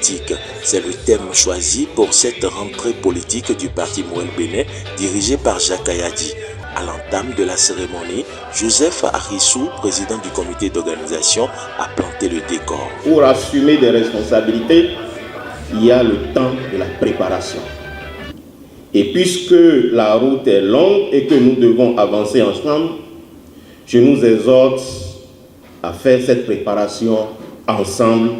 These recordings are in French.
politique. C'est le thème choisi pour cette rentrée politique du parti Mouel Bénin, dirigé par Jacques Kayadi. À l'entame de la cérémonie, Joseph Arissou, président du comité d'organisation, a planté le décor. Pour assumer des responsabilités, il y a le temps de la préparation. Et puisque la route est longue et que nous devons avancer ensemble, je nous exhorte à faire cette préparation ensemble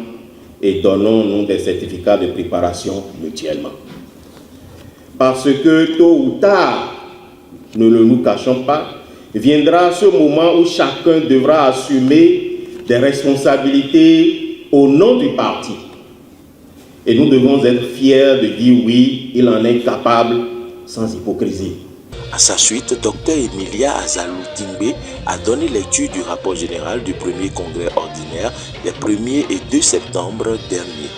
et donnons-nous des certificats de préparation mutuellement. Parce que tôt ou tard, ne le nous cachons pas, viendra ce moment où chacun devra assumer des responsabilités au nom du parti. Et nous devons être fiers de dire oui, il en est capable sans hypocrisie. À sa suite, Dr Emilia Azalou Timbe a donné lecture du rapport général du premier congrès ordinaire des 1er et 2 septembre dernier.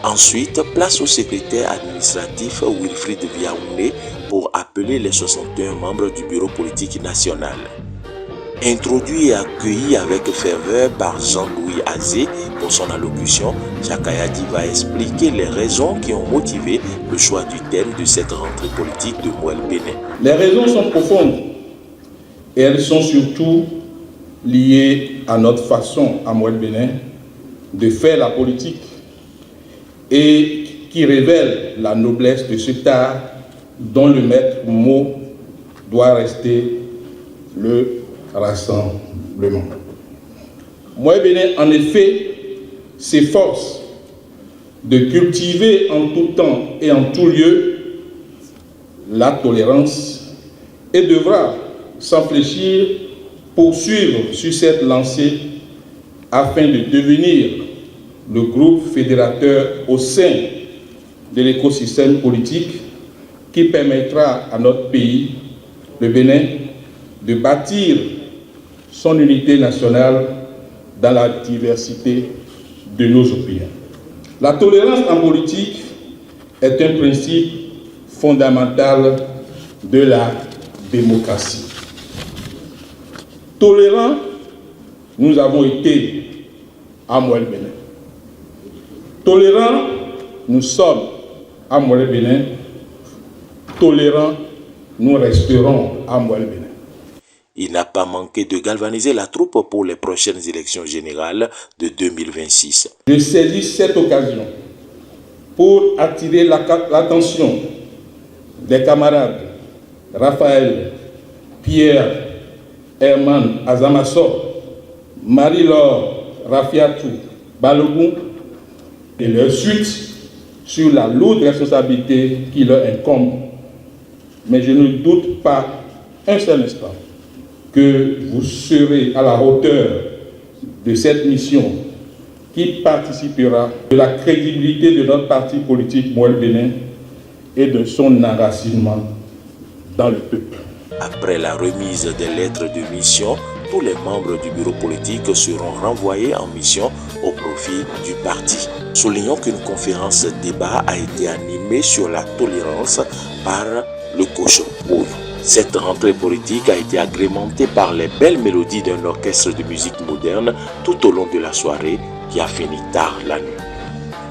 Ensuite, place au secrétaire administratif Wilfried Viaoundé pour appeler les 61 membres du bureau politique national. Introduit et accueilli avec ferveur par Jean-Louis Azé pour son allocution, Jacques Kayadi va expliquer les raisons qui ont motivé le choix du thème de cette rentrée politique de Mouel Bénin. Les raisons sont profondes et elles sont surtout liées à notre façon à Mouel Bénin de faire la politique et qui révèle la noblesse de cet art dont le maître mot doit rester le rassemblement. Mouel Bénin, en effet, s'efforce de cultiver en tout temps et en tout lieu la tolérance et devra, sans fléchir, poursuivre sur cette lancée afin de devenir le groupe fédérateur au sein de l'écosystème politique qui permettra à notre pays, le Bénin, de bâtir son unité nationale dans la diversité de nos opinions. La tolérance en politique est un principe fondamental de la démocratie. Tolérants, nous avons été à Mouel Bénin. Tolérants, nous sommes à Mouel Bénin. Tolérants, nous resterons à Mouel Bénin. Il n'a pas manqué de galvaniser la troupe pour les prochaines élections générales de 2026. Je saisis cette occasion pour attirer l'attention des camarades Raphaël, Pierre, Herman Azamassor, Marie-Laure Rafiatou Balogun et leur suite sur la lourde responsabilité qui leur incombe. Mais je ne doute pas un seul instant que vous serez à la hauteur de cette mission qui participera de la crédibilité de notre parti politique Mouel Bénin et de son enracinement dans le peuple. Après la remise des lettres de mission, tous les membres du bureau politique seront renvoyés en mission au profit du parti. Soulignons qu'une conférence débat a été animée sur la tolérance par le coach Pouille. Cette rentrée politique a été agrémentée par les belles mélodies d'un orchestre de musique moderne tout au long de la soirée qui a fini tard la nuit.